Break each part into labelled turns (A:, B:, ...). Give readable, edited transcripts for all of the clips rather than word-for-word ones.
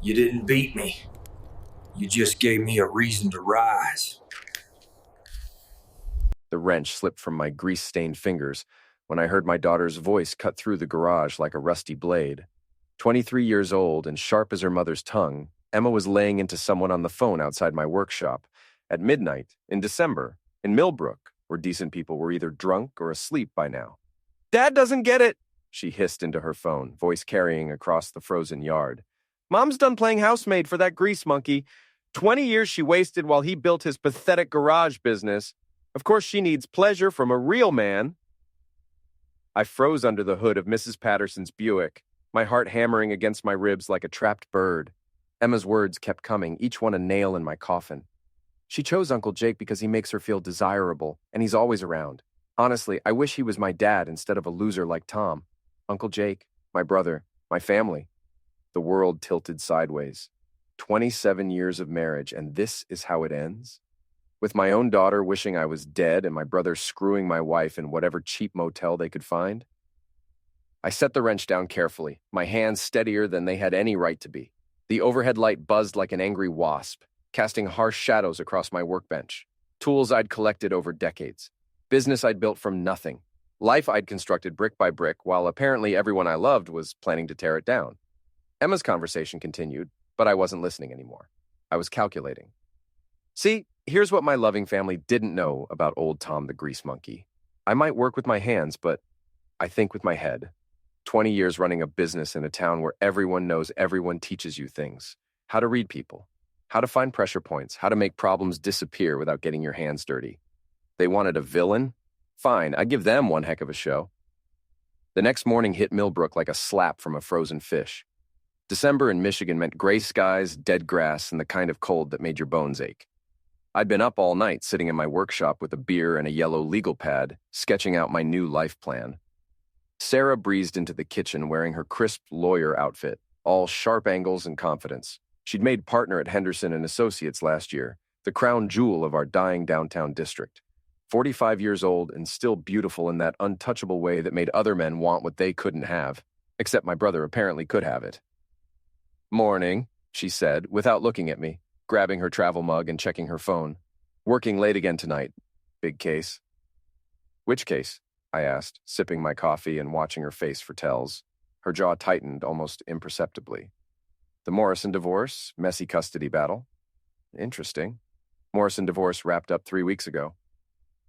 A: You didn't beat me. You just gave me a reason to rise.
B: The wrench slipped from my grease-stained fingers when I heard my daughter's voice cut through the garage like a rusty blade. 23 years old and sharp as her mother's tongue, Emma was laying into someone on the phone outside my workshop at midnight in December in Millbrook, where decent people were either drunk or asleep by now. "Dad doesn't get it," she hissed into her phone, voice carrying across the frozen yard. "Mom's done playing housemaid for that grease monkey. 20 years she wasted while he built his pathetic garage business. Of course she needs pleasure from a real man." I froze under the hood of Mrs. Patterson's Buick, my heart hammering against my ribs like a trapped bird. Emma's words kept coming, each one a nail in my coffin. She chose Uncle Jake because he makes her feel desirable, and he's always around. Honestly, I wish he was my dad instead of a loser like Tom. Uncle Jake, my brother, my family. The world tilted sideways. 27 years of marriage, and this is how it ends? With my own daughter wishing I was dead and my brother screwing my wife in whatever cheap motel they could find? I set the wrench down carefully, my hands steadier than they had any right to be. The overhead light buzzed like an angry wasp, casting harsh shadows across my workbench. Tools I'd collected over decades. Business I'd built from nothing. Life I'd constructed brick by brick, while apparently everyone I loved was planning to tear it down. Emma's conversation continued, but I wasn't listening anymore. I was calculating. See, here's what my loving family didn't know about old Tom the Grease Monkey. I might work with my hands, but I think with my head. 20 years running a business in a town where everyone knows everyone teaches you things. How to read people. How to find pressure points. How to make problems disappear without getting your hands dirty. They wanted a villain? Fine, I'd give them one heck of a show. The next morning hit Millbrook like a slap from a frozen fish. December in Michigan meant gray skies, dead grass, and the kind of cold that made your bones ache. I'd been up all night sitting in my workshop with a beer and a yellow legal pad, sketching out my new life plan. Sarah breezed into the kitchen wearing her crisp lawyer outfit, all sharp angles and confidence. She'd made partner at Henderson and Associates last year, the crown jewel of our dying downtown district. 45 years old and still beautiful in that untouchable way that made other men want what they couldn't have, except my brother apparently could have it. "Morning," she said, without looking at me, grabbing her travel mug and checking her phone. "Working late again tonight. Big case." "Which case?" I asked, sipping my coffee and watching her face for tells. Her jaw tightened almost imperceptibly. "The Morrison divorce, messy custody battle." "Interesting. Morrison divorce wrapped up 3 weeks ago."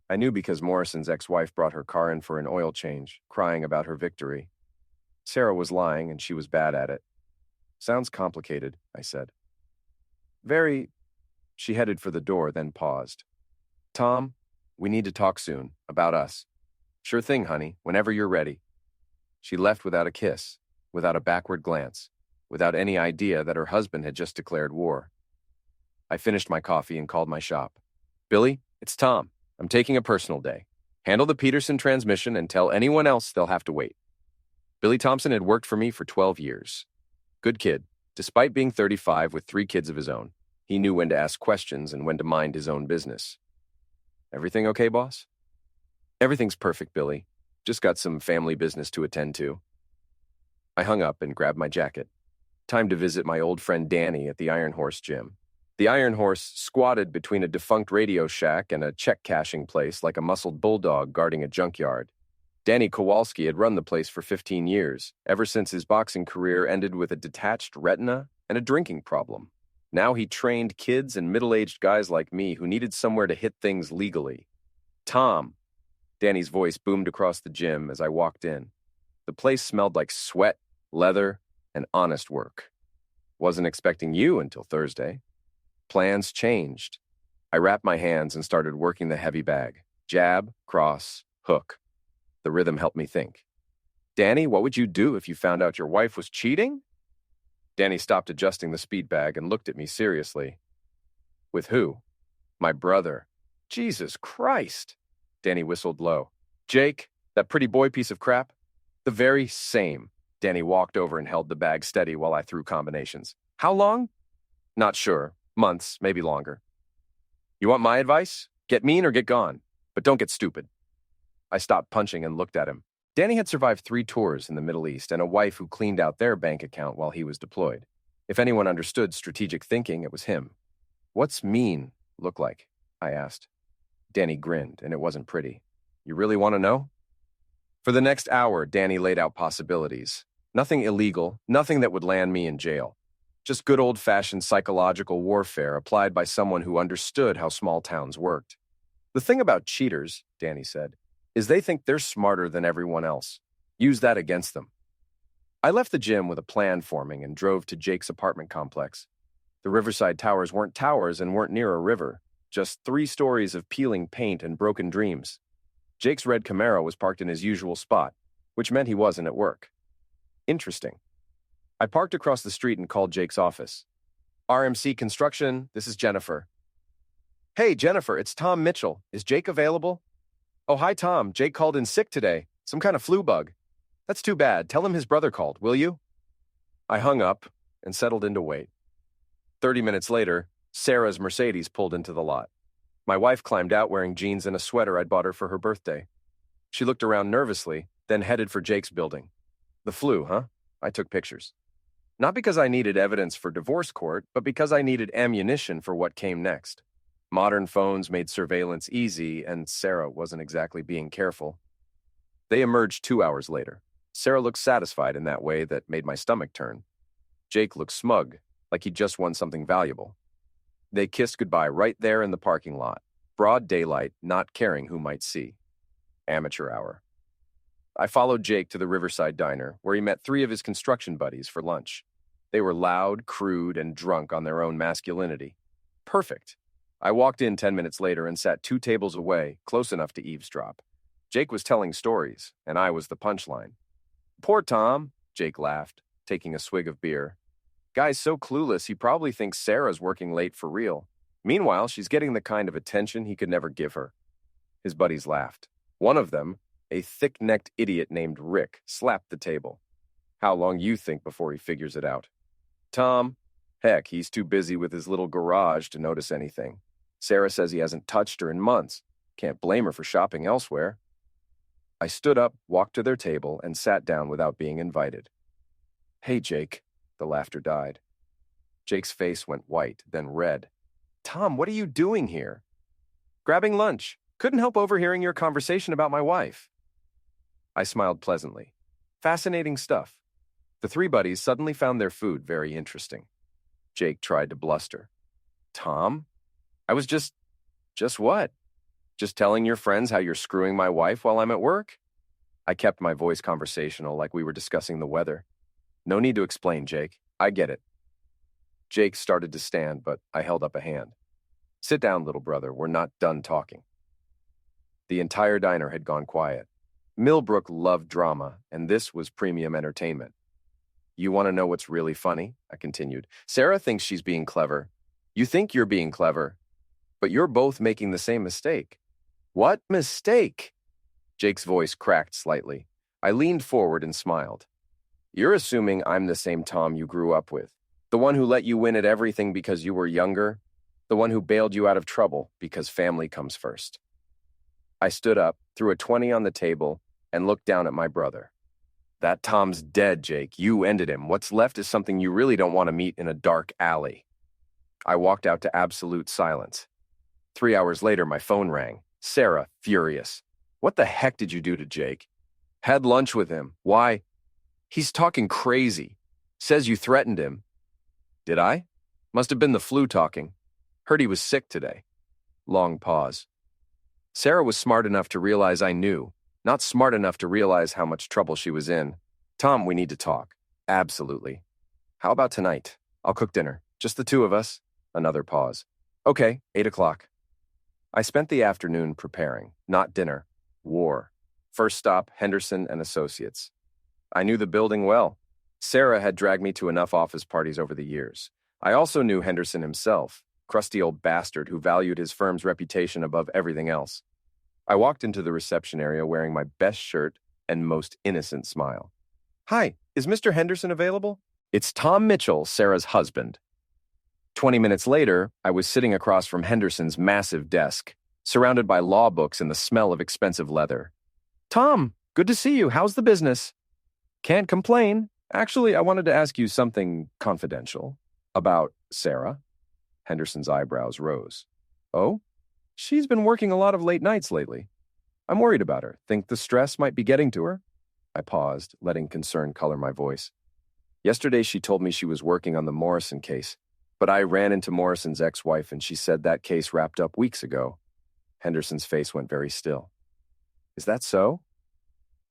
B: I knew because Morrison's ex-wife brought her car in for an oil change, crying about her victory. Sarah was lying, and she was bad at it. "Sounds complicated," I said. "Very." She headed for the door, then paused. "Tom, we need to talk soon, about us." "Sure thing, honey, whenever you're ready." She left without a kiss, without a backward glance, without any idea that her husband had just declared war. I finished my coffee and called my shop. "Billy, it's Tom. I'm taking a personal day. Handle the Peterson transmission and tell anyone else they'll have to wait." Billy Thompson had worked for me for 12 years. Good kid. Despite being 35 with 3 kids of his own, he knew when to ask questions and when to mind his own business. "Everything okay, boss?" "Everything's perfect, Billy. Just got some family business to attend to." I hung up and grabbed my jacket. Time to visit my old friend Danny at the Iron Horse gym. The Iron Horse squatted between a defunct radio shack and a check-cashing place like a muscled bulldog guarding a junkyard. Danny Kowalski had run the place for 15 years, ever since his boxing career ended with a detached retina and a drinking problem. Now he trained kids and middle-aged guys like me who needed somewhere to hit things legally. "Tom," Danny's voice boomed across the gym as I walked in. The place smelled like sweat, leather, and honest work. "Wasn't expecting you until Thursday." Plans changed. I wrapped my hands and started working the heavy bag. Jab, cross, hook. The rhythm helped me think. "Danny, what would you do if you found out your wife was cheating?" Danny stopped adjusting the speed bag and looked at me seriously. "With who?" "My brother." "Jesus Christ!" Danny whistled low. "Jake, that pretty boy piece of crap?" "The very same." Danny walked over and held the bag steady while I threw combinations. "How long?" "Not sure. Months, maybe longer." "You want my advice? Get mean or get gone. But don't get stupid." I stopped punching and looked at him. Danny had survived 3 tours in the Middle East and a wife who cleaned out their bank account while he was deployed. If anyone understood strategic thinking, it was him. "What's mean look like?" I asked. Danny grinned, and it wasn't pretty. "You really want to know?" For the next hour, Danny laid out possibilities. Nothing illegal, nothing that would land me in jail. Just good old-fashioned psychological warfare applied by someone who understood how small towns worked. "The thing about cheaters," Danny said, "is they think they're smarter than everyone else. Use that against them." I left the gym with a plan forming and drove to Jake's apartment complex. The Riverside Towers weren't towers and weren't near a river, just 3 stories of peeling paint and broken dreams. Jake's red Camaro was parked in his usual spot, which meant he wasn't at work. Interesting. I parked across the street and called Jake's office. "RMC Construction, this is Jennifer." "Hey, Jennifer, it's Tom Mitchell. Is Jake available?" "Oh, hi, Tom. Jake called in sick today. Some kind of flu bug." "That's too bad. Tell him his brother called, will you?" I hung up and settled in to wait. 30 minutes later, Sarah's Mercedes pulled into the lot. My wife climbed out wearing jeans and a sweater I'd bought her for her birthday. She looked around nervously, then headed for Jake's building. "The flu, huh?" I took pictures. Not because I needed evidence for divorce court, but because I needed ammunition for what came next. Modern phones made surveillance easy, and Sarah wasn't exactly being careful. They emerged 2 hours later. Sarah looked satisfied in that way that made my stomach turn. Jake looked smug, like he'd just won something valuable. They kissed goodbye right there in the parking lot, broad daylight, not caring who might see. Amateur hour. I followed Jake to the Riverside Diner, where he met 3 of his construction buddies for lunch. They were loud, crude, and drunk on their own masculinity. Perfect. I walked in 10 minutes later and sat 2 tables away, close enough to eavesdrop. Jake was telling stories, and I was the punchline. "Poor Tom," Jake laughed, taking a swig of beer. "Guy's so clueless he probably thinks Sarah's working late for real. Meanwhile, she's getting the kind of attention he could never give her." His buddies laughed. One of them, a thick-necked idiot named Rick, slapped the table. "How long you think before he figures it out?" "Tom? Heck, he's too busy with his little garage to notice anything. Sarah says he hasn't touched her in months. Can't blame her for shopping elsewhere." I stood up, walked to their table, and sat down without being invited. "Hey, Jake." The laughter died. Jake's face went white, then red. "Tom, what are you doing here?" "Grabbing lunch. Couldn't help overhearing your conversation about my wife." I smiled pleasantly. Fascinating stuff. The 3 buddies suddenly found their food very interesting. Jake tried to bluster. "Tom? I was just what? Just telling your friends how you're screwing my wife while I'm at work?" I kept my voice conversational like we were discussing the weather. "No need to explain, Jake. I get it." Jake started to stand, but I held up a hand. "Sit down, little brother. We're not done talking." The entire diner had gone quiet. Millbrook loved drama, and this was premium entertainment. "You want to know what's really funny?" I continued. "Sarah thinks she's being clever. You think you're being clever, but you're both making the same mistake." "What mistake?" Jake's voice cracked slightly. I leaned forward and smiled. "You're assuming I'm the same Tom you grew up with. The one who let you win at everything because you were younger. The one who bailed you out of trouble because family comes first." I stood up, threw a 20 on the table, and looked down at my brother. "That Tom's dead, Jake. You ended him. What's left is something you really don't want to meet in a dark alley." I walked out to absolute silence. 3 hours later, my phone rang. Sarah, furious. "What the heck did you do to Jake?" "Had lunch with him. Why?" "He's talking crazy. Says you threatened him." "Did I? Must have been the flu talking. Heard he was sick today." Long pause. Sarah was smart enough to realize I knew, not smart enough to realize how much trouble she was in. "Tom, we need to talk." "Absolutely." "How about tonight? I'll cook dinner. Just the 2 of us." Another pause. "Okay, 8 o'clock." I spent the afternoon preparing, not dinner, war. First stop, Henderson and Associates. I knew the building well. Sarah had dragged me to enough office parties over the years. I also knew Henderson himself, crusty old bastard who valued his firm's reputation above everything else. I walked into the reception area wearing my best shirt and most innocent smile. "Hi, is Mr. Henderson available?" "It's Tom Mitchell, Sarah's husband." 20 minutes later, I was sitting across from Henderson's massive desk, surrounded by law books and the smell of expensive leather. "Tom, good to see you. How's the business?" "Can't complain," Actually, I wanted to ask you something confidential about Sarah. Henderson's eyebrows rose. Oh? She's been working a lot of late nights lately. I'm worried about her. Think the stress might be getting to her? I paused, letting concern color my voice. Yesterday, she told me she was working on the Morrison case, but I ran into Morrison's ex-wife and she said that case wrapped up weeks ago. Henderson's face went very still. Is that so?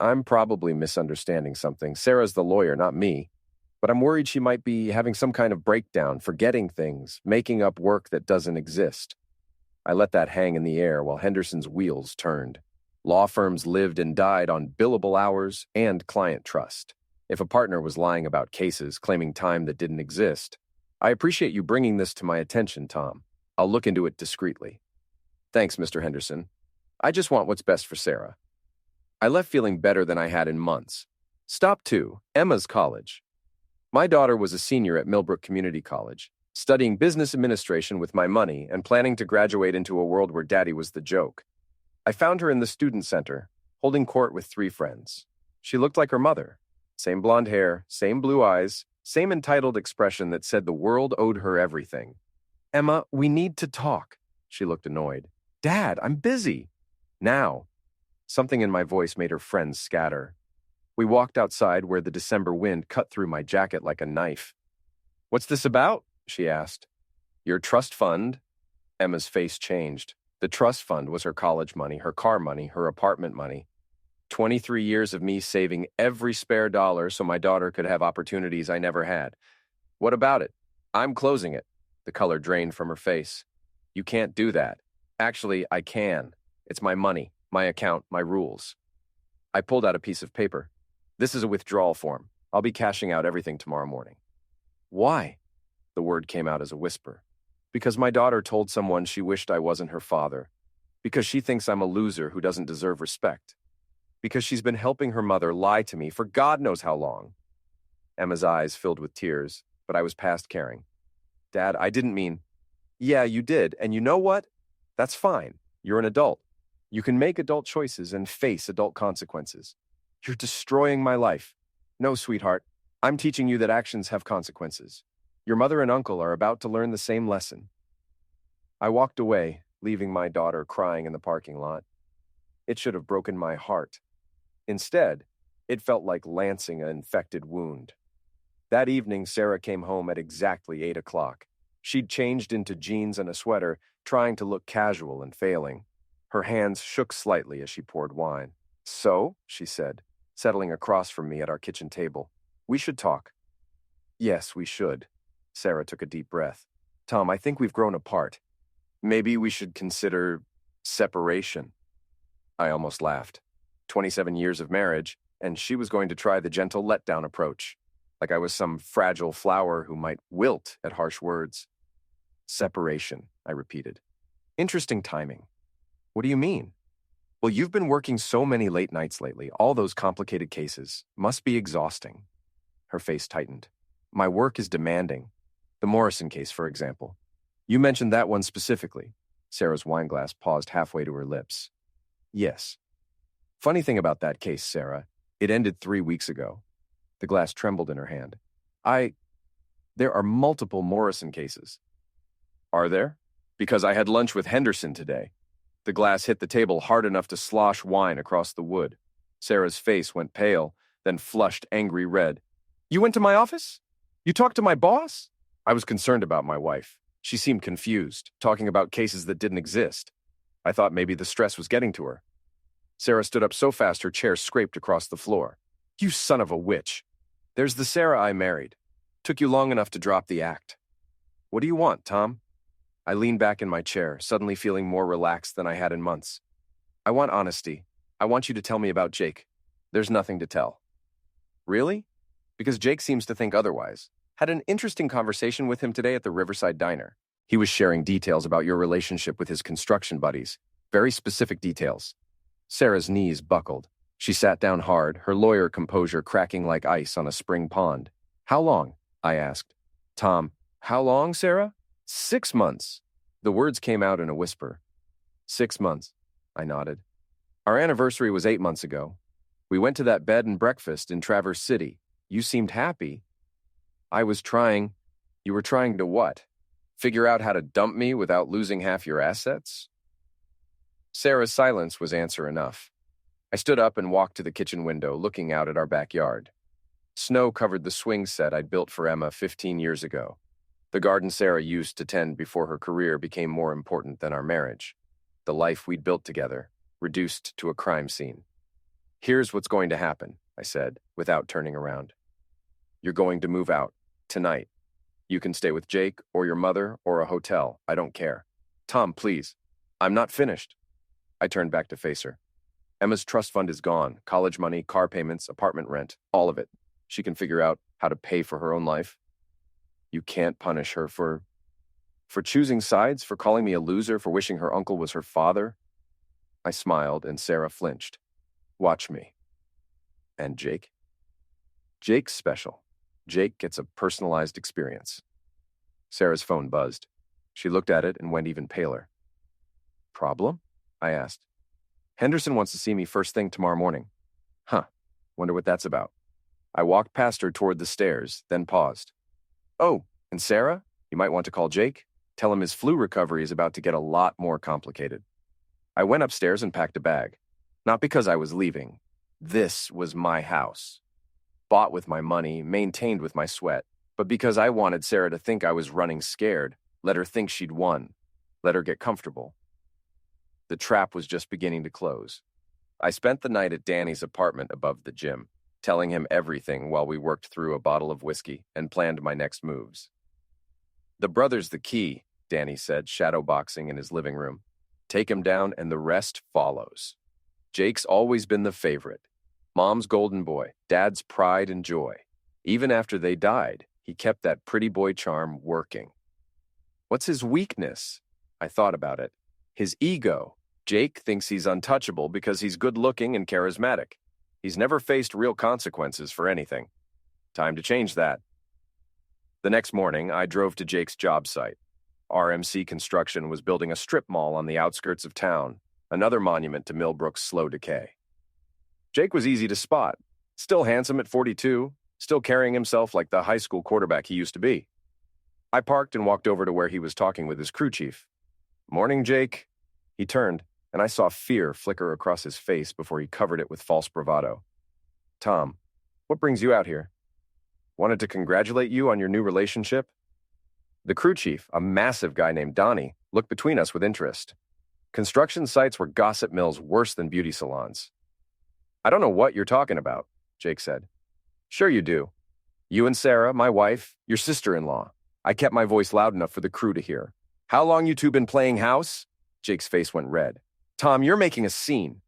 B: I'm probably misunderstanding something. Sarah's the lawyer, not me. But I'm worried she might be having some kind of breakdown, forgetting things, making up work that doesn't exist. I let that hang in the air while Henderson's wheels turned. Law firms lived and died on billable hours and client trust. If a partner was lying about cases, claiming time that didn't exist, I appreciate you bringing this to my attention, Tom. I'll look into it discreetly. Thanks, Mr. Henderson. I just want what's best for Sarah. I left feeling better than I had in months. Stop 2, Emma's college. My daughter was a senior at Millbrook Community College, studying business administration with my money and planning to graduate into a world where daddy was the joke. I found her in the student center, holding court with 3 friends. She looked like her mother. Same blonde hair, same blue eyes, same entitled expression that said the world owed her everything. Emma, we need to talk. She looked annoyed. Dad, I'm busy. Now. Something in my voice made her friends scatter. We walked outside where the December wind cut through my jacket like a knife. What's this about? She asked. Your trust fund? Emma's face changed. The trust fund was her college money, her car money, her apartment money. 23 years of me saving every spare dollar so my daughter could have opportunities I never had. What about it? I'm closing it. The color drained from her face. You can't do that. Actually, I can. It's my money, my account, my rules. I pulled out a piece of paper. This is a withdrawal form. I'll be cashing out everything tomorrow morning. Why? The word came out as a whisper. Because my daughter told someone she wished I wasn't her father. Because she thinks I'm a loser who doesn't deserve respect. Because she's been helping her mother lie to me for God knows how long. Emma's eyes filled with tears, but I was past caring. Dad, I didn't mean... Yeah, you did, and you know what? That's fine. You're an adult. You can make adult choices and face adult consequences. You're destroying my life. No, sweetheart. I'm teaching you that actions have consequences. Your mother and uncle are about to learn the same lesson. I walked away, leaving my daughter crying in the parking lot. It should have broken my heart. Instead, it felt like lancing an infected wound. That evening, Sarah came home at exactly 8 o'clock. She'd changed into jeans and a sweater, trying to look casual and failing. Her hands shook slightly as she poured wine. So, she said, settling across from me at our kitchen table, we should talk. Yes, we should. Sarah took a deep breath. Tom, I think we've grown apart. Maybe we should consider separation. I almost laughed. 27 years of marriage, and she was going to try the gentle letdown approach, like I was some fragile flower who might wilt at harsh words. Separation, I repeated. Interesting timing. What do you mean? Well, you've been working so many late nights lately, all those complicated cases. Must be exhausting. Her face tightened. My work is demanding. The Morrison case, for example. You mentioned that one specifically. Sarah's wineglass paused halfway to her lips. Yes. Funny thing about that case, Sarah, it ended 3 weeks ago. The glass trembled in her hand. There are multiple Morrison cases. Are there? Because I had lunch with Henderson today. The glass hit the table hard enough to slosh wine across the wood. Sarah's face went pale, then flushed angry red. You went to my office? You talked to my boss? I was concerned about my wife. She seemed confused, talking about cases that didn't exist. I thought maybe the stress was getting to her. Sarah stood up so fast her chair scraped across the floor. You son of a witch. There's the Sarah I married. Took you long enough to drop the act. What do you want, Tom? I leaned back in my chair, suddenly feeling more relaxed than I had in months. I want honesty. I want you to tell me about Jake. There's nothing to tell. Really? Because Jake seems to think otherwise. Had an interesting conversation with him today at the Riverside Diner. He was sharing details about your relationship with his construction buddies. Very specific details. Sarah's knees buckled. She sat down hard, her lawyer composure cracking like ice on a spring pond. How long? I asked. Tom, how long, Sarah? 6 months. The words came out in a whisper. 6 months. I nodded. Our anniversary was 8 months ago. We went to that bed and breakfast in Traverse City. You seemed happy. I was trying. You were trying to what? Figure out how to dump me without losing half your assets? Sarah's silence was answer enough. I stood up and walked to the kitchen window, looking out at our backyard. Snow covered the swing set I'd built for Emma 15 years ago. The garden Sarah used to tend before her career became more important than our marriage. The life we'd built together, reduced to a crime scene. Here's what's going to happen, I said, without turning around. You're going to move out, tonight. You can stay with Jake or your mother or a hotel, I don't care. Tom, please. I'm not finished. I turned back to face her. Emma's trust fund is gone. College money, car payments, apartment rent, all of it. She can figure out how to pay for her own life. You can't punish her for choosing sides, for calling me a loser, for wishing her uncle was her father. I smiled and Sarah flinched. Watch me. And Jake? Jake's special. Jake gets a personalized experience. Sarah's phone buzzed. She looked at it and went even paler. Problem? I asked. Henderson wants to see me first thing tomorrow morning. Huh. Wonder what that's about. I walked past her toward the stairs, then paused. Oh, and Sarah? You might want to call Jake. Tell him his flu recovery is about to get a lot more complicated. I went upstairs and packed a bag. Not because I was leaving. This was my house. Bought with my money, maintained with my sweat, but because I wanted Sarah to think I was running scared, let her think she'd won, let her get comfortable. The trap was just beginning to close. I spent the night at Danny's apartment above the gym, telling him everything while we worked through a bottle of whiskey and planned my next moves. The brother's the key, Danny said, shadowboxing in his living room. Take him down and the rest follows. Jake's always been the favorite. Mom's golden boy, Dad's pride and joy. Even after they died, he kept that pretty boy charm working. What's his weakness? I thought about it. His ego. Jake thinks he's untouchable because he's good-looking and charismatic. He's never faced real consequences for anything. Time to change that. The next morning, I drove to Jake's job site. RMC Construction was building a strip mall on the outskirts of town, another monument to Millbrook's slow decay. Jake was easy to spot. Still handsome at 42, still carrying himself like the high school quarterback he used to be. I parked and walked over to where he was talking with his crew chief. Morning, Jake. He turned, and I saw fear flicker across his face before he covered it with false bravado. Tom, what brings you out here? Wanted to congratulate you on your new relationship? The crew chief, a massive guy named Donnie, looked between us with interest. Construction sites were gossip mills worse than beauty salons. I don't know what you're talking about, Jake said. Sure you do. You and Sarah, my wife, your sister-in-law. I kept my voice loud enough for the crew to hear. How long you two been playing house? Jake's face went red. Tom, you're making a scene.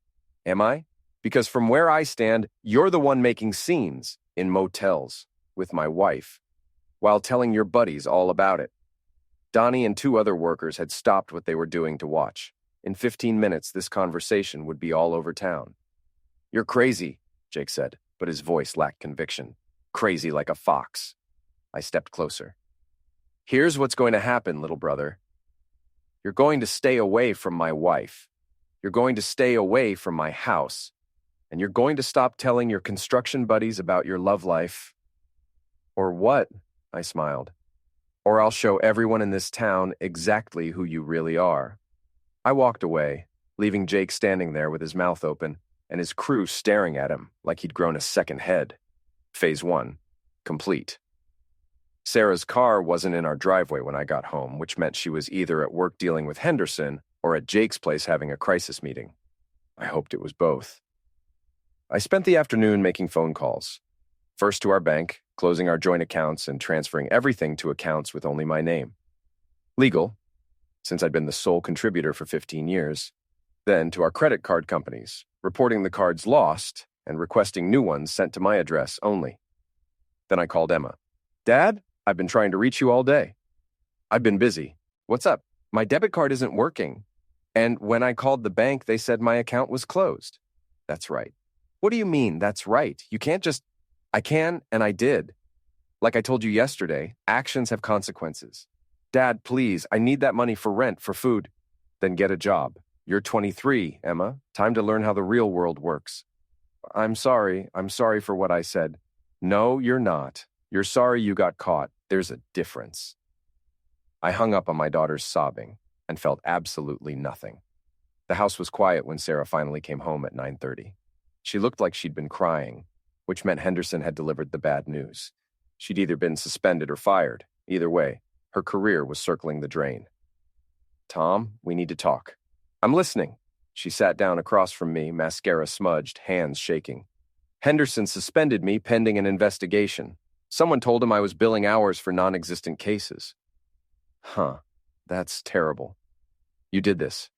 B: Am I? Because from where I stand, you're the one making scenes in motels with my wife, while telling your buddies all about it. Donnie and 2 other workers had stopped what they were doing to watch. In 15 minutes, this conversation would be all over town. You're crazy, Jake said, but his voice lacked conviction. Crazy like a fox. I stepped closer. Here's what's going to happen, little brother. You're going to stay away from my wife. You're going to stay away from my house. And you're going to stop telling your construction buddies about your love life. Or what? I smiled. Or I'll show everyone in this town exactly who you really are. I walked away, leaving Jake standing there with his mouth open and his crew staring at him like he'd grown a second head. Phase 1, complete. Sarah's car wasn't in our driveway when I got home, which meant she was either at work dealing with Henderson or at Jake's place having a crisis meeting. I hoped it was both. I spent the afternoon making phone calls. First to our bank, closing our joint accounts and transferring everything to accounts with only my name. Legal, since I'd been the sole contributor for 15 years. Then to our credit card companies, reporting the cards lost and requesting new ones sent to my address only. Then I called Emma. Dad, I've been trying to reach you all day. I've been busy. What's up? My debit card isn't working. And when I called the bank, they said my account was closed. That's right. What do you mean, that's right? You can't just... I can, and I did. Like I told you yesterday, actions have consequences. Dad, please, I need that money for rent, for food. Then get a job. You're 23, Emma. Time to learn how the real world works. I'm sorry for what I said. No, you're not. You're sorry you got caught. There's a difference. I hung up on my daughter's sobbing and felt absolutely nothing. The house was quiet when Sarah finally came home at 9:30. She looked like she'd been crying, which meant Henderson had delivered the bad news. She'd either been suspended or fired. Either way, her career was circling the drain. Tom, we need to talk. I'm listening. She sat down across from me, mascara smudged, hands shaking. Henderson suspended me pending an investigation. Someone told him I was billing hours for non-existent cases. Huh, that's terrible. You did this.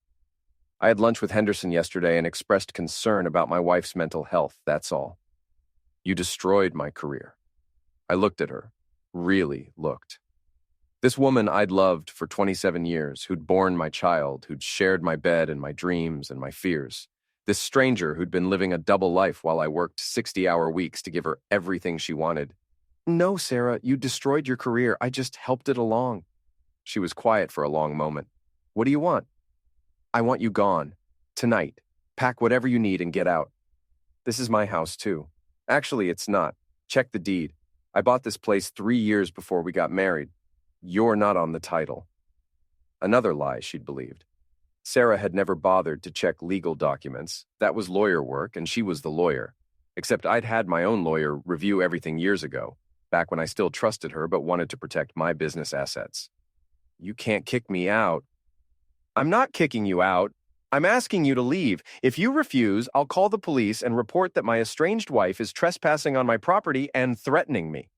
B: I had lunch with Henderson yesterday and expressed concern about my wife's mental health, that's all. You destroyed my career. I looked at her, really looked. This woman I'd loved for 27 years, who'd borne my child, who'd shared my bed and my dreams and my fears. This stranger who'd been living a double life while I worked 60-hour weeks to give her everything she wanted. No, Sarah, you destroyed your career. I just helped it along. She was quiet for a long moment. What do you want? I want you gone. Tonight. Pack whatever you need and get out. This is my house, too. Actually, it's not. Check the deed. I bought this place 3 years before we got married. You're not on the title. Another lie she'd believed. Sarah had never bothered to check legal documents. That was lawyer work, and she was the lawyer. Except I'd had my own lawyer review everything years ago, back when I still trusted her but wanted to protect my business assets. You can't kick me out. I'm not kicking you out. I'm asking you to leave. If you refuse, I'll call the police and report that my estranged wife is trespassing on my property and threatening me.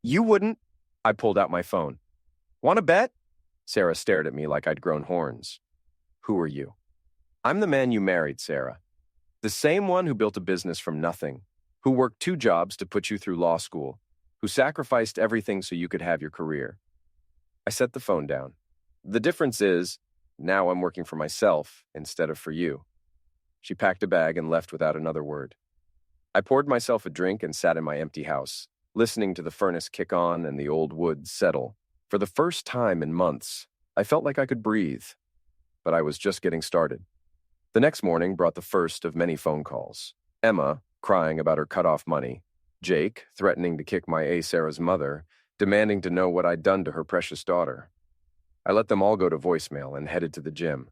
B: You wouldn't. I pulled out my phone. Want to bet? Sarah stared at me like I'd grown horns. Who are you? I'm the man you married, Sarah. The same one who built a business from nothing, who worked 2 jobs to put you through law school, who sacrificed everything so you could have your career. I set the phone down. The difference is, now I'm working for myself instead of for you. She packed a bag and left without another word. I poured myself a drink and sat in my empty house, listening to the furnace kick on and the old wood settle. For the first time in months, I felt like I could breathe. But I was just getting started. The next morning brought the first of many phone calls. Emma, crying about her cut-off money. Jake, threatening to kick my Sarah's mother, demanding to know what I'd done to her precious daughter. I let them all go to voicemail and headed to the gym.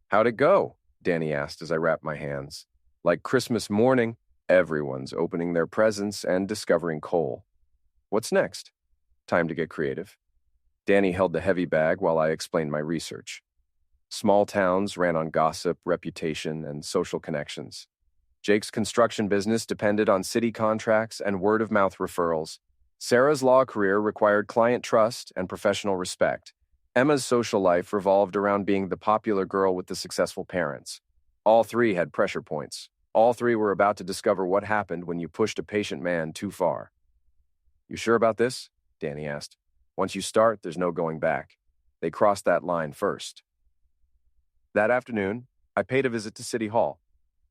B: How'd it go? Danny asked as I wrapped my hands. Like Christmas morning, everyone's opening their presents and discovering coal. What's next? Time to get creative. Danny held the heavy bag while I explained my research. Small towns ran on gossip, reputation, and social connections. Jake's construction business depended on city contracts and word-of-mouth referrals. Sarah's law career required client trust and professional respect. Emma's social life revolved around being the popular girl with the successful parents. All 3 had pressure points. All 3 were about to discover what happened when you pushed a patient man too far. You sure about this? Danny asked. Once you start, there's no going back. They crossed that line first. That afternoon, I paid a visit to City Hall.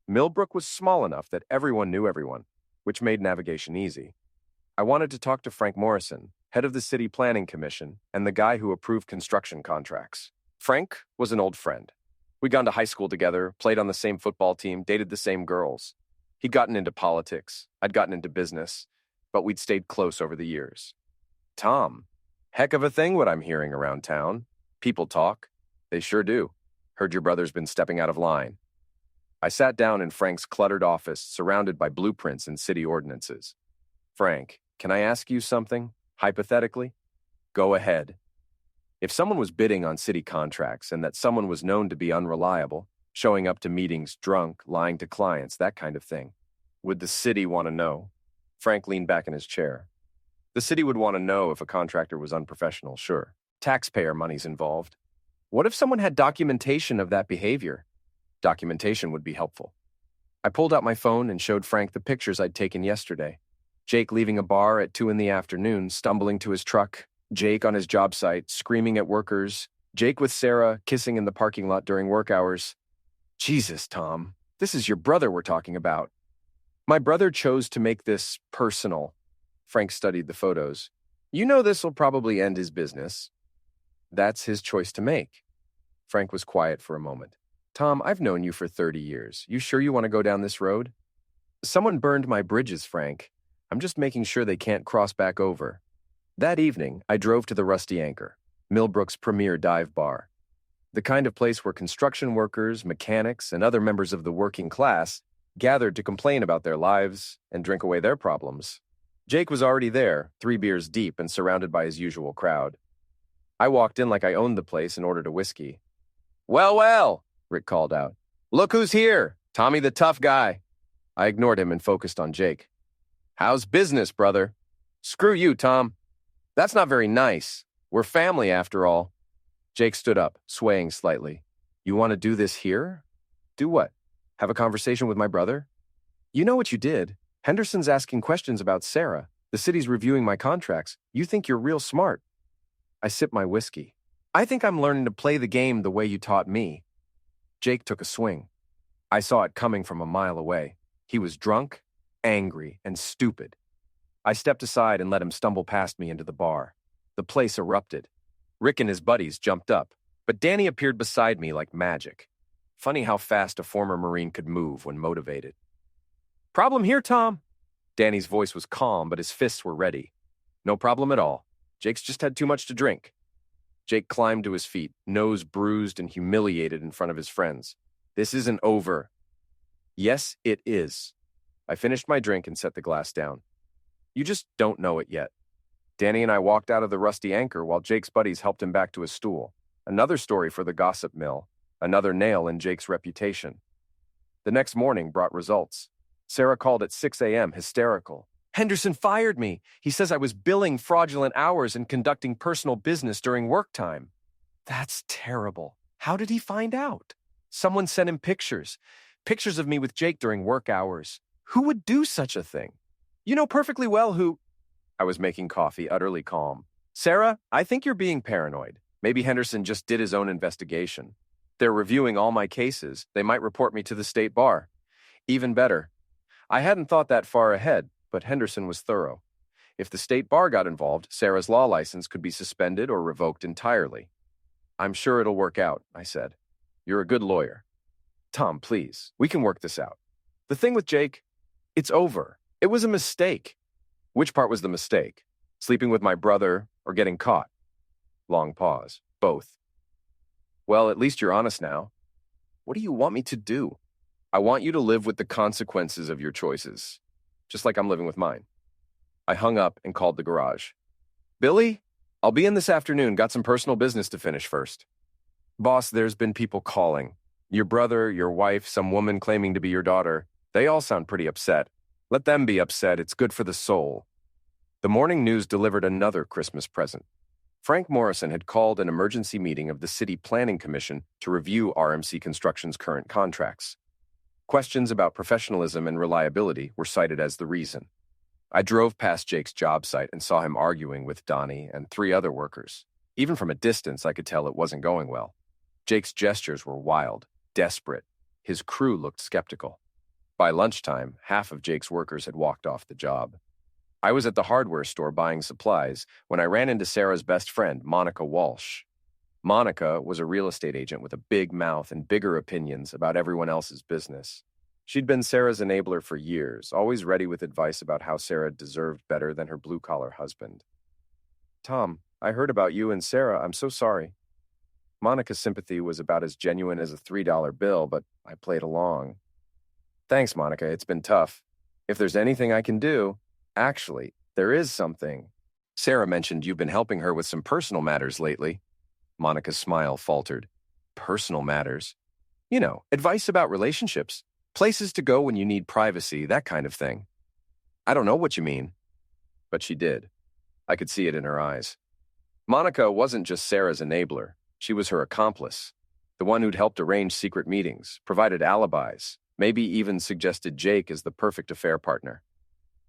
B: Millbrook was small enough that everyone knew everyone, which made navigation easy. I wanted to talk to Frank Morrison, head of the City Planning Commission, and the guy who approved construction contracts. Frank was an old friend. We'd gone to high school together, played on the same football team, dated the same girls. He'd gotten into politics, I'd gotten into business, but we'd stayed close over the years. Tom, heck of a thing what I'm hearing around town. People talk. They sure do. Heard your brother's been stepping out of line. I sat down in Frank's cluttered office, surrounded by blueprints and city ordinances. Frank, can I ask you something, hypothetically? Go ahead. If someone was bidding on city contracts and that someone was known to be unreliable, showing up to meetings drunk, lying to clients, that kind of thing, would the city want to know? Frank leaned back in his chair. The city would want to know if a contractor was unprofessional, sure. Taxpayer money's involved. What if someone had documentation of that behavior? Documentation would be helpful. I pulled out my phone and showed Frank the pictures I'd taken yesterday. Jake leaving a bar at 2 p.m, stumbling to his truck. Jake on his job site, screaming at workers. Jake with Sarah, kissing in the parking lot during work hours. Jesus, Tom, this is your brother we're talking about. My brother chose to make this personal. Frank studied the photos. You know this will probably end his business. That's his choice to make. Frank was quiet for a moment. Tom, I've known you for 30 years. You sure you want to go down this road? Someone burned my bridges, Frank. I'm just making sure they can't cross back over. That evening, I drove to the Rusty Anchor, Millbrook's premier dive bar. The kind of place where construction workers, mechanics, and other members of the working class gathered to complain about their lives and drink away their problems. Jake was already there, 3 beers deep and surrounded by his usual crowd. I walked in like I owned the place and ordered a whiskey. "Well, well," Rick called out. "Look who's here, Tommy the tough guy." I ignored him and focused on Jake. "How's business, brother?" "Screw you, Tom. That's not very nice. We're family after all." Jake stood up, swaying slightly. "You want to do this here?" "Do what? Have a conversation with my brother?" "You know what you did. Henderson's asking questions about Sarah. The city's reviewing my contracts. You think you're real smart." I sipped my whiskey. "I think I'm learning to play the game the way you taught me." Jake took a swing. I saw it coming from a mile away. He was drunk, angry, and stupid. I stepped aside and let him stumble past me into the bar. The place erupted. Rick and his buddies jumped up, but Danny appeared beside me like magic. Funny how fast a former Marine could move when motivated. "Problem here, Tom?" Danny's voice was calm, but his fists were ready. "No problem at all. Jake's just had too much to drink." Jake climbed to his feet, nose bruised and humiliated in front of his friends. "This isn't over." "Yes, it is." I finished my drink and set the glass down. "You just don't know it yet." Danny and I walked out of the Rusty Anchor while Jake's buddies helped him back to his stool. Another story for the gossip mill. Another nail in Jake's reputation. The next morning brought results. Sarah called at 6 a.m. hysterical. "Henderson fired me. He says I was billing fraudulent hours and conducting personal business during work time." "That's terrible. How did he find out?" "Someone sent him pictures. Pictures of me with Jake during work hours. Who would do such a thing? You know perfectly well who—" I was making coffee, utterly calm. "Sarah, I think you're being paranoid. Maybe Henderson just did his own investigation. They're reviewing all my cases. They might report me to the state bar. Even better. I hadn't thought that far ahead, but Henderson was thorough. If the state bar got involved, Sarah's law license could be suspended or revoked entirely." "I'm sure it'll work out," I said. "You're a good lawyer." "Tom, please, we can work this out. The thing with Jake, it's over. It was a mistake." "Which part was the mistake? Sleeping with my brother or getting caught?" Long pause. "Both." "Well, at least you're honest now." "What do you want me to do?" "I want you to live with the consequences of your choices, just like I'm living with mine." I hung up and called the garage. "Billy, I'll be in this afternoon. Got some personal business to finish first." "Boss, there's been people calling. Your brother, your wife, some woman claiming to be your daughter. They all sound pretty upset. Let them be upset. It's good for the soul." The morning news delivered another Christmas present. Frank Morrison had called an emergency meeting of the City Planning Commission to review RMC Construction's current contracts. Questions about professionalism and reliability were cited as the reason. I drove past Jake's job site and saw him arguing with Donnie and 3 other workers. Even from a distance, I could tell it wasn't going well. Jake's gestures were wild, desperate. His crew looked skeptical. By lunchtime, half of Jake's workers had walked off the job. I was at the hardware store buying supplies when I ran into Sarah's best friend, Monica Walsh. Monica was a real estate agent with a big mouth and bigger opinions about everyone else's business. She'd been Sarah's enabler for years, always ready with advice about how Sarah deserved better than her blue-collar husband. "Tom, I heard about you and Sarah. I'm so sorry." Monica's sympathy was about as genuine as a $3 bill, but I played along. "Thanks, Monica. It's been tough. If there's anything I can do—" "Actually, there is something. Sarah mentioned you've been helping her with some personal matters lately." Monica's smile faltered. "Personal matters?" "You know, advice about relationships, places to go when you need privacy, that kind of thing." "I don't know what you mean." But she did. I could see it in her eyes. Monica wasn't just Sarah's enabler. She was her accomplice, the one who'd helped arrange secret meetings, provided alibis, maybe even suggested Jake as the perfect affair partner.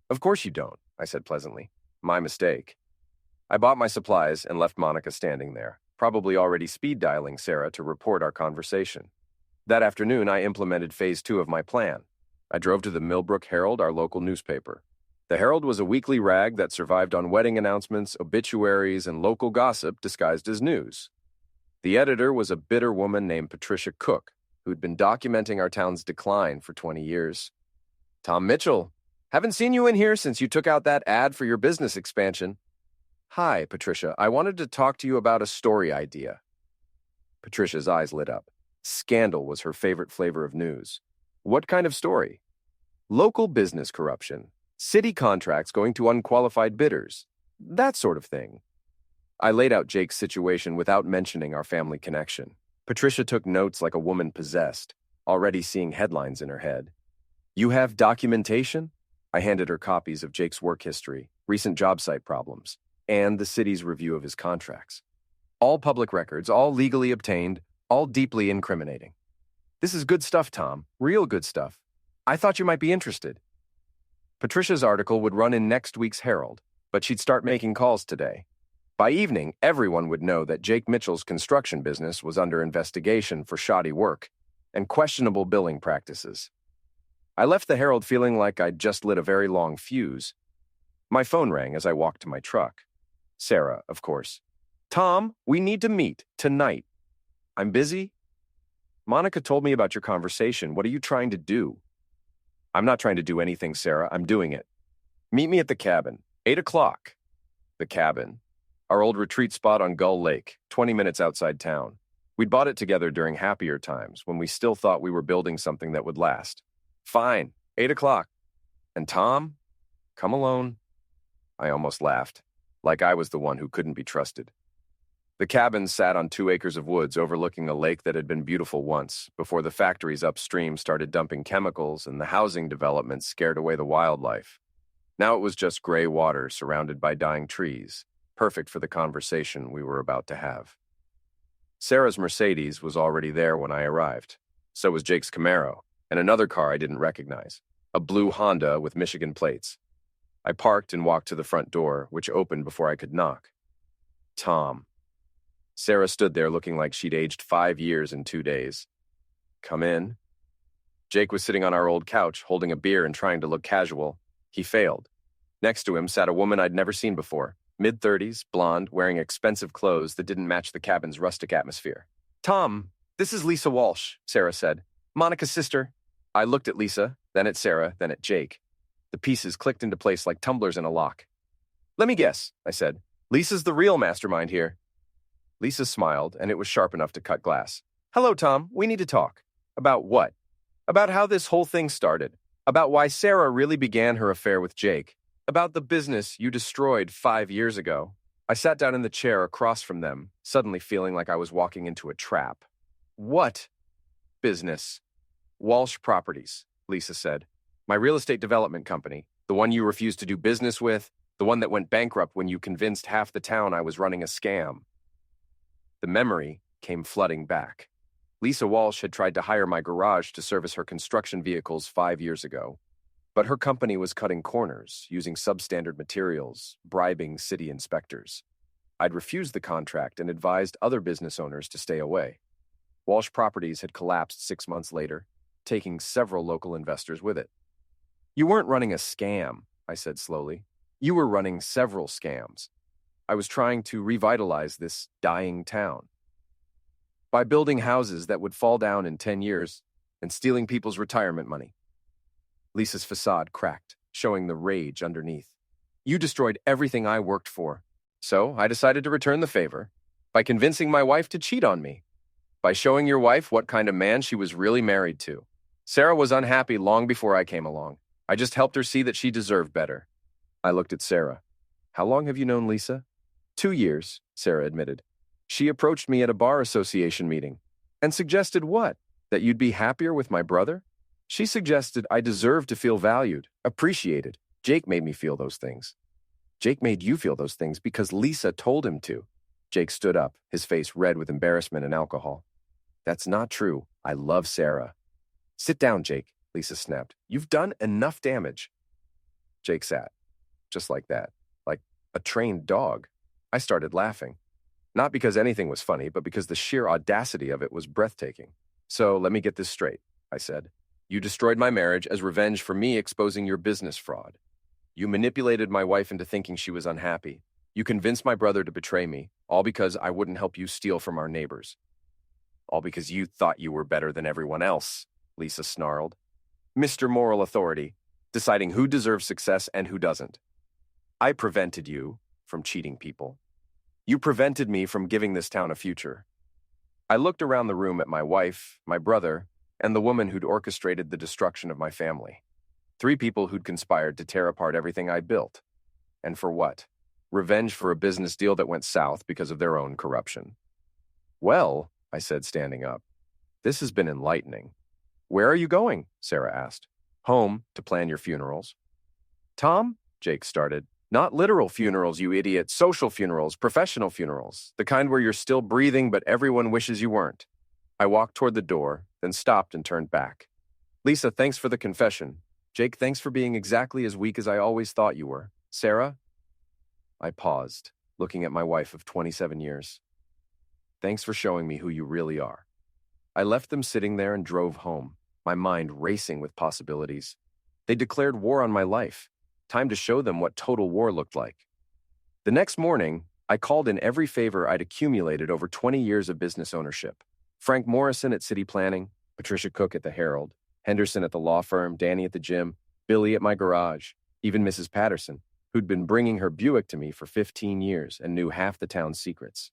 B: "Of course you don't," I said pleasantly. "My mistake." I bought my supplies and left Monica standing there, probably already speed-dialing Sarah to report our conversation. That afternoon, I implemented phase 2 of my plan. I drove to the Millbrook Herald, our local newspaper. The Herald was a weekly rag that survived on wedding announcements, obituaries, and local gossip disguised as news. The editor was a bitter woman named Patricia Cook, who'd been documenting our town's decline for 20 years. "Tom Mitchell, Haven't seen you in here since you took out that ad for your business expansion. Hi, Patricia. I wanted to talk to you about a story idea. Patricia's eyes lit up. Scandal was her favorite flavor of news. What kind of story? Local business corruption. City contracts going to unqualified bidders. That sort of thing. I laid out Jake's situation without mentioning our family connection. Patricia took notes like a woman possessed, already seeing headlines in her head. You have documentation? I handed her copies of Jake's work history, recent job site problems, and the city's review of his contracts. All public records, all legally obtained, all deeply incriminating. This is good stuff, Tom. Real good stuff. I thought you might be interested. Patricia's article would run in next week's Herald, but she'd start making calls today. By evening, everyone would know that Jake Mitchell's construction business was under investigation for shoddy work and questionable billing practices. I left the Herald feeling like I'd just lit a very long fuse. My phone rang as I walked to my truck. Sarah, of course. Tom, we need to meet tonight. I'm busy. Monica told me about your conversation. What are you trying to do? I'm not trying to do anything, Sarah. I'm doing it. Meet me at the cabin, 8 o'clock. The cabin. Our old retreat spot on Gull Lake, 20 minutes outside town. We'd bought it together during happier times when we still thought we were building something that would last. Fine, 8 o'clock. And Tom? Come alone. I almost laughed, like I was the one who couldn't be trusted. The cabin sat on 2 acres of woods overlooking a lake that had been beautiful once, before the factories upstream started dumping chemicals and the housing developments scared away the wildlife. Now it was just gray water surrounded by dying trees, perfect for the conversation we were about to have. Sarah's Mercedes was already there when I arrived. So was Jake's Camaro, and another car I didn't recognize, a blue Honda with Michigan plates. I parked and walked to the front door, which opened before I could knock. Tom. Sarah stood there looking like she'd aged 5 years in 2 days. Come in. Jake was sitting on our old couch, holding a beer and trying to look casual. He failed. Next to him sat a woman I'd never seen before, mid-30s, blonde, wearing expensive clothes that didn't match the cabin's rustic atmosphere. Tom, this is Lisa Walsh, Sarah said. Monica's sister. I looked at Lisa, then at Sarah, then at Jake. The pieces clicked into place like tumblers in a lock. Let me guess, I said. Lisa's the real mastermind here. Lisa smiled, and it was sharp enough to cut glass. Hello, Tom. We need to talk. About what? About how this whole thing started. About why Sarah really began her affair with Jake. About the business you destroyed 5 years ago. I sat down in the chair across from them, suddenly feeling like I was walking into a trap. What business? Walsh Properties, Lisa said. My real estate development company, the one you refused to do business with, the one that went bankrupt when you convinced half the town I was running a scam. The memory came flooding back. Lisa Walsh had tried to hire my garage to service her construction vehicles 5 years ago, but her company was cutting corners, using substandard materials, bribing city inspectors. I'd refused the contract and advised other business owners to stay away. Walsh Properties had collapsed 6 months later, taking several local investors with it. You weren't running a scam, I said slowly. You were running several scams. I was trying to revitalize this dying town by building houses that would fall down in 10 years and stealing people's retirement money. Lisa's facade cracked, showing the rage underneath. You destroyed everything I worked for. So I decided to return the favor by convincing my wife to cheat on me, by showing your wife what kind of man she was really married to. Sarah was unhappy long before I came along. I just helped her see that she deserved better. I looked at Sarah. How long have you known Lisa? 2 years, Sarah admitted. She approached me at a bar association meeting and suggested what? That you'd be happier with my brother? She suggested I deserved to feel valued, appreciated. Jake made me feel those things. Jake made you feel those things because Lisa told him to. Jake stood up, his face red with embarrassment and alcohol. That's not true. I love Sarah. Sit down, Jake, Lisa snapped. You've done enough damage. Jake sat, just like that, like a trained dog. I started laughing. Not because anything was funny, but because the sheer audacity of it was breathtaking. So let me get this straight, I said. You destroyed my marriage as revenge for me exposing your business fraud. You manipulated my wife into thinking she was unhappy. You convinced my brother to betray me, all because I wouldn't help you steal from our neighbors. All because you thought you were better than everyone else, Lisa snarled. Mr. Moral Authority, deciding who deserves success and who doesn't. I prevented you from cheating people. You prevented me from giving this town a future. I looked around the room at my wife, my brother, and the woman who'd orchestrated the destruction of my family. 3 people who'd conspired to tear apart everything I built. And for what? Revenge for a business deal that went south because of their own corruption. Well, I said, standing up, this has been enlightening. Where are you going? Sarah asked. Home, to plan your funerals. Tom? Jake started. Not literal funerals, you idiot. Social funerals, professional funerals. The kind where you're still breathing but everyone wishes you weren't. I walked toward the door, then stopped and turned back. Lisa, thanks for the confession. Jake, thanks for being exactly as weak as I always thought you were. Sarah? I paused, looking at my wife of 27 years. Thanks for showing me who you really are. I left them sitting there and drove home, my mind racing with possibilities. They declared war on my life. Time to show them what total war looked like. The next morning, I called in every favor I'd accumulated over 20 years of business ownership. Frank Morrison at City Planning, Patricia Cook at the Herald, Henderson at the law firm, Danny at the gym, Billy at my garage, even Mrs. Patterson, who'd been bringing her Buick to me for 15 years and knew half the town's secrets.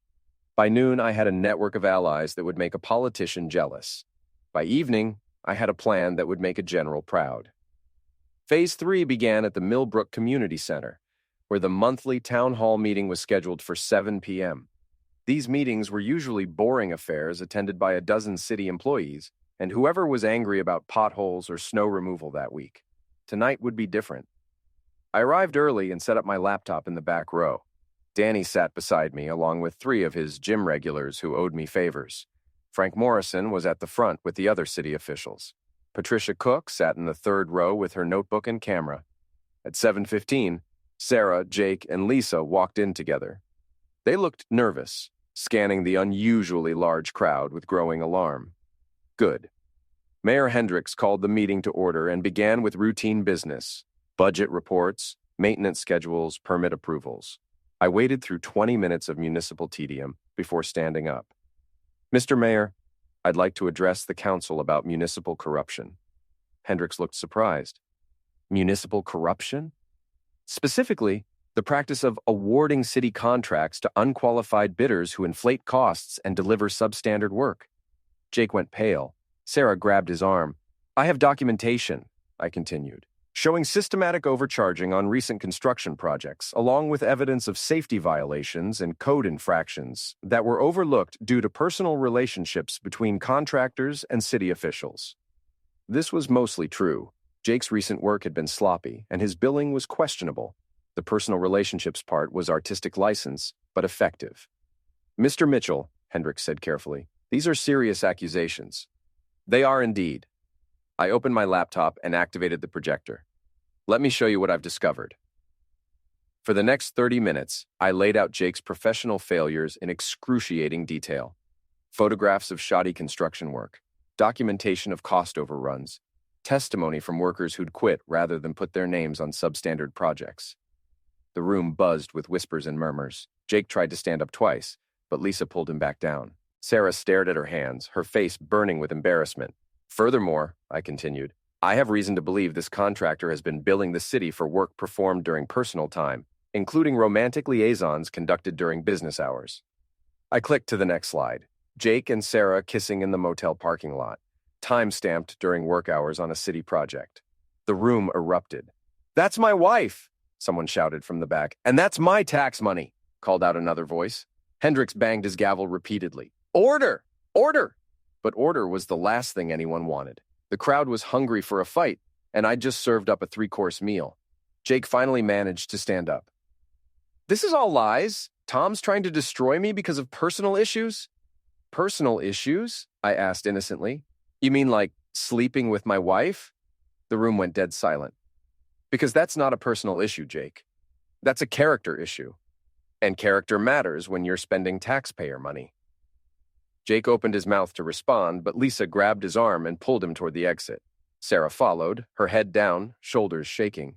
B: By noon, I had a network of allies that would make a politician jealous. By evening, I had a plan that would make a general proud. Phase 3 began at the Millbrook Community Center, where the monthly town hall meeting was scheduled for 7 p.m. These meetings were usually boring affairs attended by a dozen city employees and whoever was angry about potholes or snow removal that week. Tonight would be different. I arrived early and set up my laptop in the back row. Danny sat beside me along with 3 of his gym regulars who owed me favors. Frank Morrison was at the front with the other city officials. Patricia Cook sat in the 3rd row with her notebook and camera. At 7:15, Sarah, Jake, and Lisa walked in together. They looked nervous, scanning the unusually large crowd with growing alarm. Good. Mayor Hendricks called the meeting to order and began with routine business: budget reports, maintenance schedules, permit approvals. I waited through 20 minutes of municipal tedium before standing up. Mr. Mayor, I'd like to address the council about municipal corruption. Hendricks looked surprised. Municipal corruption? Specifically, the practice of awarding city contracts to unqualified bidders who inflate costs and deliver substandard work. Jake went pale. Sarah grabbed his arm. I have documentation, I continued, showing systematic overcharging on recent construction projects, along with evidence of safety violations and code infractions that were overlooked due to personal relationships between contractors and city officials. This was mostly true. Jake's recent work had been sloppy, and his billing was questionable. The personal relationships part was artistic license, but effective. Mr. Mitchell, Hendricks said carefully, these are serious accusations. They are indeed. I opened my laptop and activated the projector. Let me show you what I've discovered. For the next 30 minutes, I laid out Jake's professional failures in excruciating detail. Photographs of shoddy construction work, documentation of cost overruns, testimony from workers who'd quit rather than put their names on substandard projects. The room buzzed with whispers and murmurs. Jake tried to stand up twice, but Lisa pulled him back down. Sarah stared at her hands, her face burning with embarrassment. Furthermore, I continued, I have reason to believe this contractor has been billing the city for work performed during personal time, including romantic liaisons conducted during business hours. I clicked to the next slide. Jake and Sarah kissing in the motel parking lot, time-stamped during work hours on a city project. The room erupted. That's my wife, someone shouted from the back. And that's my tax money, called out another voice. Hendricks banged his gavel repeatedly. Order! Order! But order was the last thing anyone wanted. The crowd was hungry for a fight, and I'd just served up a 3-course meal. Jake finally managed to stand up. This is all lies. Tom's trying to destroy me because of personal issues? Personal issues? I asked innocently. You mean like sleeping with my wife? The room went dead silent. Because that's not a personal issue, Jake. That's a character issue. And character matters when you're spending taxpayer money. Jake opened his mouth to respond, but Lisa grabbed his arm and pulled him toward the exit. Sarah followed, her head down, shoulders shaking.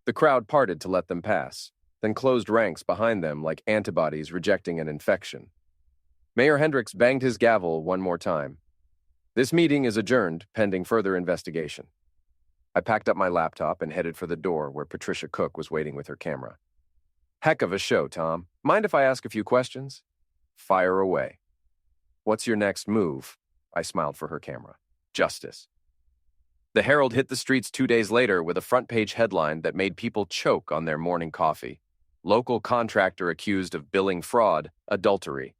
B: The crowd parted to let them pass, then closed ranks behind them like antibodies rejecting an infection. Mayor Hendricks banged his gavel one more time. This meeting is adjourned pending further investigation. I packed up my laptop and headed for the door where Patricia Cook was waiting with her camera. Heck of a show, Tom. Mind if I ask a few questions? Fire away. What's your next move? I smiled for her camera. Justice. The Herald hit the streets 2 days later with a front-page headline that made people choke on their morning coffee. Local contractor accused of billing fraud, adultery.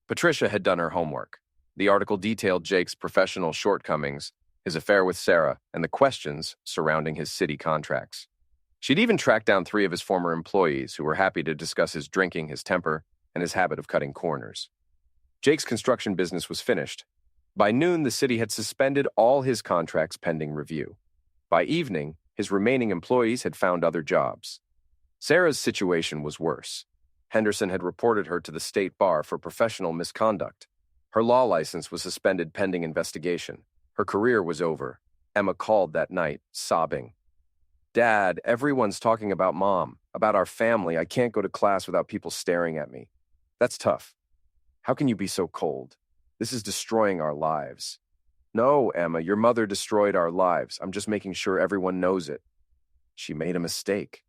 B: Patricia had done her homework. The article detailed Jake's professional shortcomings, his affair with Sarah, and the questions surrounding his city contracts. She'd even tracked down 3 of his former employees who were happy to discuss his drinking, his temper, and his habit of cutting corners. Jake's construction business was finished. By noon, the city had suspended all his contracts pending review. By evening, his remaining employees had found other jobs. Sarah's situation was worse. Henderson had reported her to the state bar for professional misconduct. Her law license was suspended pending investigation. Her career was over. Emma called that night, sobbing. Dad, everyone's talking about Mom, about our family. I can't go to class without people staring at me. That's tough. How can you be so cold? This is destroying our lives. No, Emma, your mother destroyed our lives. I'm just making sure everyone knows it. She made a mistake.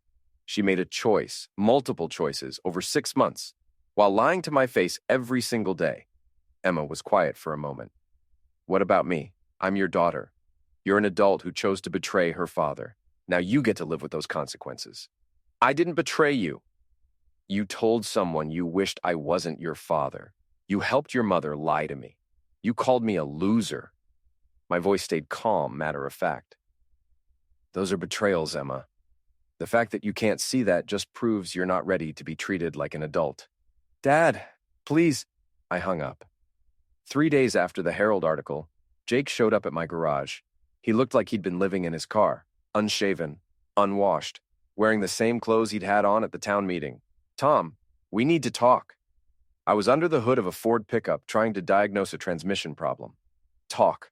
B: She made a choice, multiple choices, over 6 months, while lying to my face every single day. Emma was quiet for a moment. What about me? I'm your daughter. You're an adult who chose to betray her father. Now you get to live with those consequences. I didn't betray you. You told someone you wished I wasn't your father. You helped your mother lie to me. You called me a loser. My voice stayed calm, matter of fact. Those are betrayals, Emma. The fact that you can't see that just proves you're not ready to be treated like an adult. Dad, please. I hung up. 3 days after the Herald article, Jake showed up at my garage. He looked like he'd been living in his car, unshaven, unwashed, wearing the same clothes he'd had on at the town meeting. Tom, we need to talk. I was under the hood of a Ford pickup trying to diagnose a transmission problem. Talk.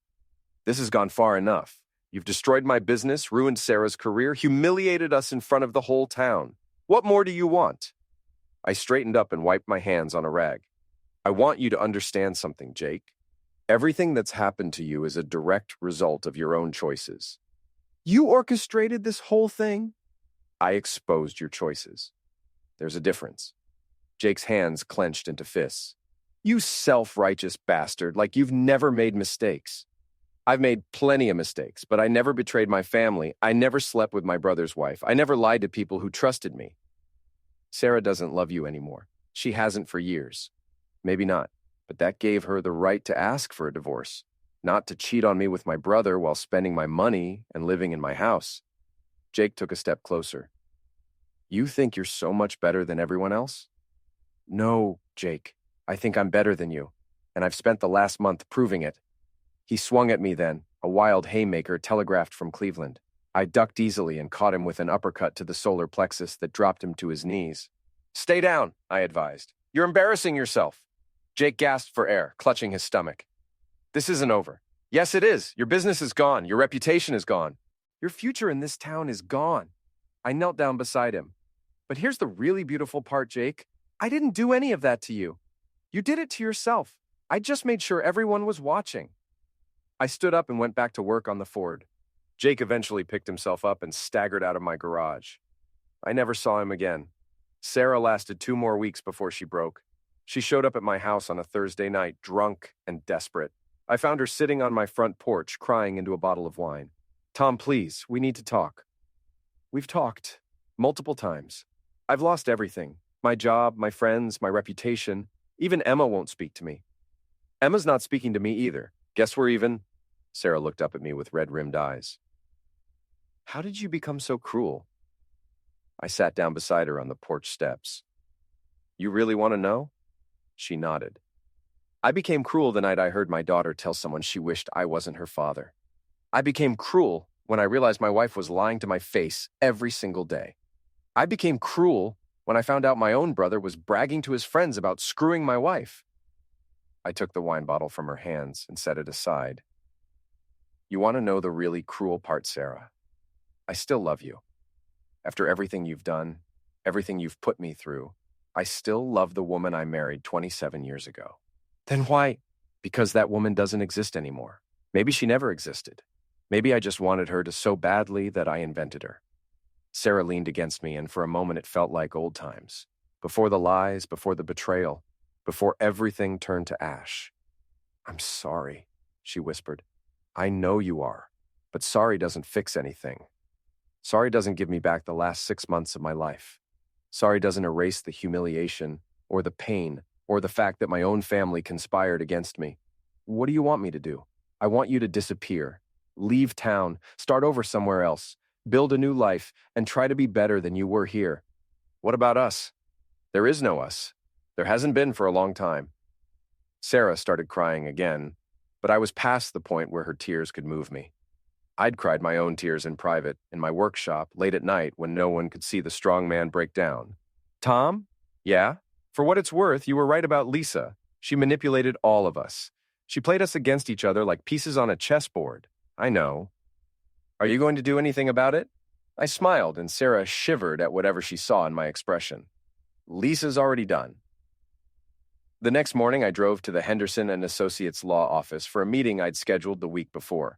B: This has gone far enough. You've destroyed my business, ruined Sarah's career, humiliated us in front of the whole town. What more do you want? I straightened up and wiped my hands on a rag. I want you to understand something, Jake. Everything that's happened to you is a direct result of your own choices. You orchestrated this whole thing? I exposed your choices. There's a difference. Jake's hands clenched into fists. You self-righteous bastard, like you've never made mistakes. I've made plenty of mistakes, but I never betrayed my family. I never slept with my brother's wife. I never lied to people who trusted me. Sarah doesn't love you anymore. She hasn't for years. Maybe not, but that gave her the right to ask for a divorce, not to cheat on me with my brother while spending my money and living in my house. Jake took a step closer. You think you're so much better than everyone else? No, Jake. I think I'm better than you, and I've spent the last month proving it. He swung at me then, a wild haymaker telegraphed from Cleveland. I ducked easily and caught him with an uppercut to the solar plexus that dropped him to his knees. Stay down, I advised. You're embarrassing yourself. Jake gasped for air, clutching his stomach. This isn't over. Yes, it is. Your business is gone. Your reputation is gone. Your future in this town is gone. I knelt down beside him. But here's the really beautiful part, Jake. I didn't do any of that to you. You did it to yourself. I just made sure everyone was watching. I stood up and went back to work on the Ford. Jake eventually picked himself up and staggered out of my garage. I never saw him again. Sarah lasted 2 more weeks before she broke. She showed up at my house on a Thursday night, drunk and desperate. I found her sitting on my front porch, crying into a bottle of wine. Tom, please, we need to talk. We've talked multiple times. I've lost everything. My job, my friends, my reputation. Even Emma won't speak to me. Emma's not speaking to me either. Guess we're even? Sarah looked up at me with red-rimmed eyes. How did you become so cruel? I sat down beside her on the porch steps. You really want to know? She nodded. I became cruel the night I heard my daughter tell someone she wished I wasn't her father. I became cruel when I realized my wife was lying to my face every single day. I became cruel when I found out my own brother was bragging to his friends about screwing my wife. I took the wine bottle from her hands and set it aside. You want to know the really cruel part, Sarah? I still love you. After everything you've done, everything you've put me through, I still love the woman I married 27 years ago. Then why? Because that woman doesn't exist anymore. Maybe she never existed. Maybe I just wanted her to so badly that I invented her. Sarah leaned against me, and for a moment it felt like old times. Before the lies, before the betrayal, before everything turned to ash. "I'm sorry," she whispered. "I know you are, but sorry doesn't fix anything. Sorry doesn't give me back the last 6 months of my life. Sorry doesn't erase the humiliation, or the pain, or the fact that my own family conspired against me. What do you want me to do? I want you to disappear, leave town, start over somewhere else, build a new life, and try to be better than you were here. What about us? There is no us. There hasn't been for a long time." Sarah started crying again, but I was past the point where her tears could move me. I'd cried my own tears in private, in my workshop, late at night when no one could see the strong man break down. "Tom? Yeah? For what it's worth, you were right about Lisa. She manipulated all of us. She played us against each other like pieces on a chessboard. I know. Are you going to do anything about it?" I smiled, and Sarah shivered at whatever she saw in my expression. "Lisa's already done." The next morning, I drove to the Henderson and Associates law office for a meeting I'd scheduled the week before.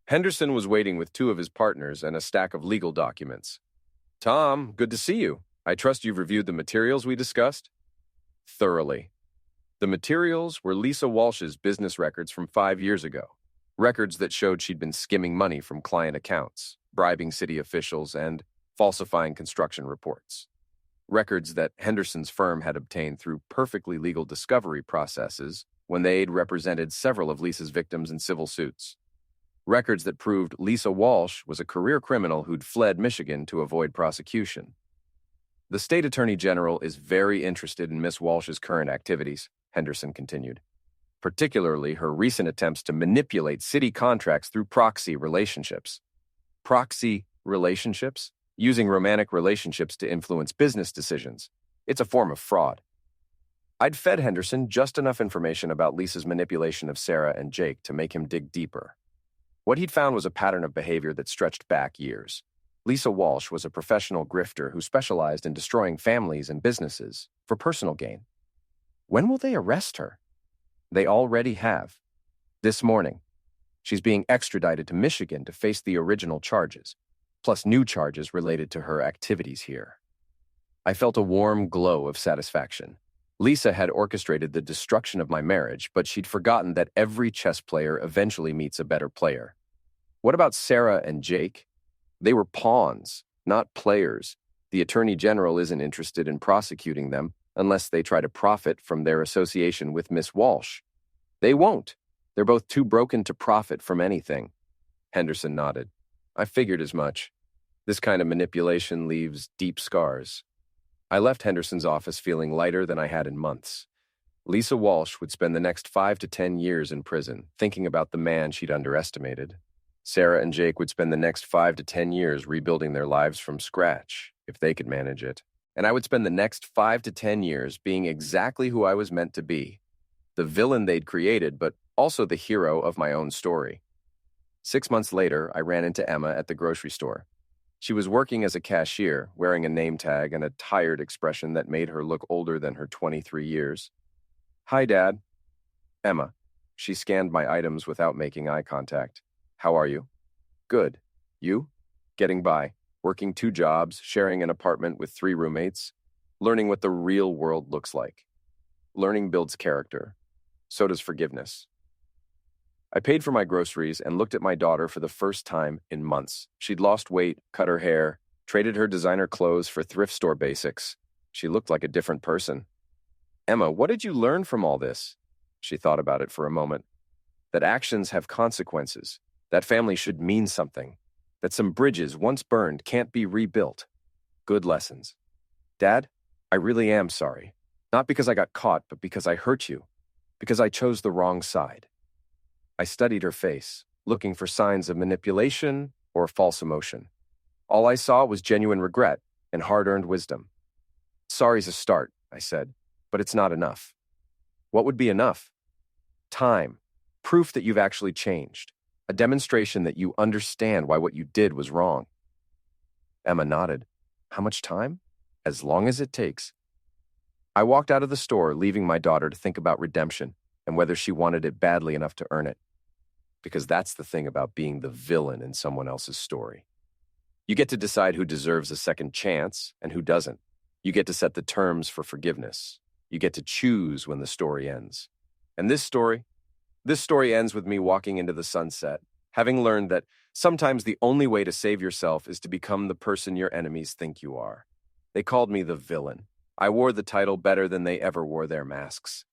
B: Henderson was waiting with two of his partners and a stack of legal documents. "Tom, good to see you. I trust you've reviewed the materials we discussed?" "Thoroughly." The materials were Lisa Walsh's business records from 5 years ago, records that showed she'd been skimming money from client accounts, bribing city officials, and falsifying construction reports. Records that Henderson's firm had obtained through perfectly legal discovery processes when they'd represented several of Lisa's victims in civil suits. Records that proved Lisa Walsh was a career criminal who'd fled Michigan to avoid prosecution. "The state attorney general is very interested in Miss Walsh's current activities," Henderson continued, "particularly her recent attempts to manipulate city contracts through proxy relationships." Proxy relationships? Using romantic relationships to influence business decisions. It's a form of fraud. I'd fed Henderson just enough information about Lisa's manipulation of Sarah and Jake to make him dig deeper. What he'd found was a pattern of behavior that stretched back years. Lisa Walsh was a professional grifter who specialized in destroying families and businesses for personal gain. When will they arrest her? They already have. This morning. She's being extradited to Michigan to face the original charges, plus new charges related to her activities here. I felt a warm glow of satisfaction. Lisa had orchestrated the destruction of my marriage, but she'd forgotten that every chess player eventually meets a better player. What about Sarah and Jake? They were pawns, not players. The Attorney General isn't interested in prosecuting them unless they try to profit from their association with Miss Walsh. They won't. They're both too broken to profit from anything. Henderson nodded. I figured as much. This kind of manipulation leaves deep scars. I left Henderson's office feeling lighter than I had in months. Lisa Walsh would spend the next 5 to 10 years in prison, thinking about the man she'd underestimated. Sarah and Jake would spend the next 5 to 10 years rebuilding their lives from scratch, if they could manage it. And I would spend the next 5 to 10 years being exactly who I was meant to be. The villain they'd created, but also the hero of my own story. 6 months later, I ran into Emma at the grocery store. She was working as a cashier, wearing a name tag and a tired expression that made her look older than her 23 years. "Hi, Dad." "Emma." She scanned my items without making eye contact. "How are you?" "Good. You?" "Getting by. Working 2 jobs, sharing an apartment with 3 roommates, learning what the real world looks like. Learning builds character. So does forgiveness." I paid for my groceries and looked at my daughter for the first time in months. She'd lost weight, cut her hair, traded her designer clothes for thrift store basics. She looked like a different person. "Emma, what did you learn from all this?" She thought about it for a moment. "That actions have consequences. That family should mean something. That some bridges once burned can't be rebuilt. Good lessons. Dad, I really am sorry. Not because I got caught, but because I hurt you. Because I chose the wrong side." I studied her face, looking for signs of manipulation or false emotion. All I saw was genuine regret and hard-earned wisdom. "Sorry's a start," I said, "but it's not enough." "What would be enough?" "Time. Proof that you've actually changed. A demonstration that you understand why what you did was wrong." Emma nodded. "How much time?" "As long as it takes." I walked out of the store, leaving my daughter to think about redemption and whether she wanted it badly enough to earn it. because that's the thing about being the villain in someone else's story. You get to decide who deserves a second chance and who doesn't. You get to set the terms for forgiveness. You get to choose when the story ends. And this story ends with me walking into the sunset, having learned that sometimes the only way to save yourself is to become the person your enemies think you are. They called me the villain. I wore the title better than they ever wore their masks.